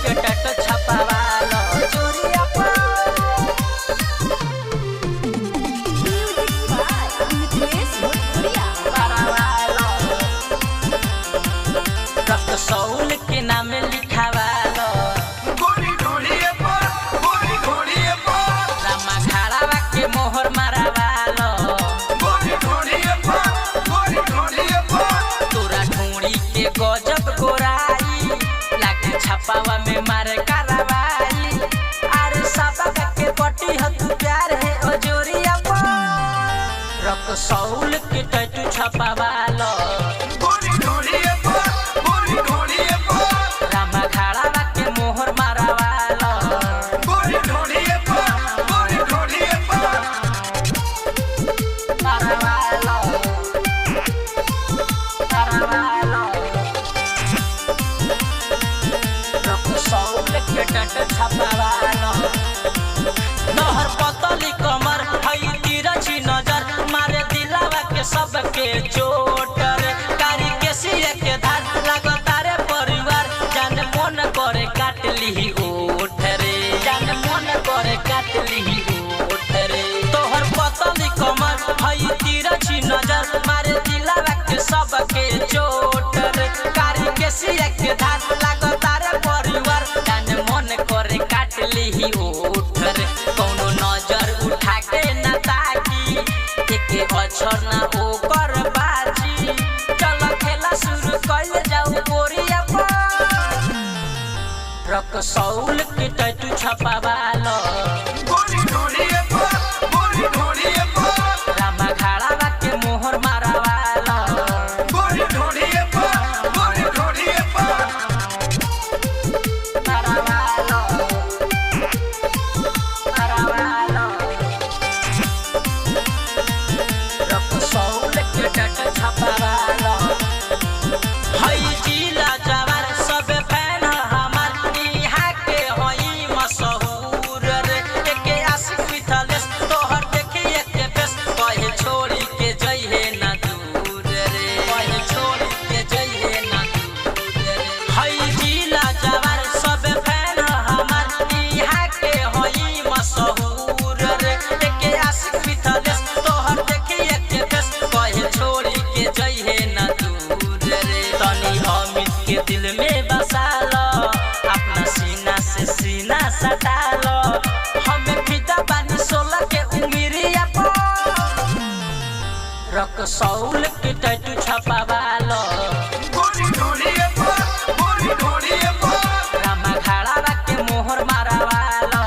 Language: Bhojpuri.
के टैटू छपावालो चोरिया पर सौल के नाम लिखावालो रामा घाड़ावा के मोहर मारावालो तोरा ढूंढी के गजब गोराई लागे छपावा में मारे कारवाई अरे सबक के पटी ह तू प्यार है ओ जोरिया पर रख सौल के टैटू छपावालो नहर पतली कमर हई तिरछी नजर मारे दिलावा के सबके चोट रे कारी के सिए के धार लगता रे परिवार जान मन करे काट ली ओठ रे जान मन करे काट ली ओठ रे तोहर पतली कमर हई तिरछी नजर मारे दिलावा के सबके चोट रे कारी के सिए के धार लगता रे परिवार जान मन करे काट ली ओठ रे कौनो नजर उठा के ना ताकी एके अक्षर ना ओकर बाजी चल खेला शुरू कइल जाऊ गोरिया पर रख सौल के टैटू छपावालो रामा घाड़ावा के मोहर मारावालो हई जिला जवार सब फैन हमार इहा के हई मशहूर रे एके आशिक मिथलेश तोहर देखिए के फेस कहे छोड़ी के जइहे ना दूर रे कहे छोड़ी के जइहे ना दूर रे हई जिला जवार सब फैन हमार इहा के हई मशहूर रे एके आशिक मिथलेश तोहर देखिए के फेस कहे छोड़ी के जइहे ना दूर रे तनी अमित के दिल में बसा लो अपना सीना से सीना सटा लो हमें फिदा बानी 16 के उम्रिया पर रख सौल के टैटू छपावालो रामा घाड़ावा के मोहर मारावालो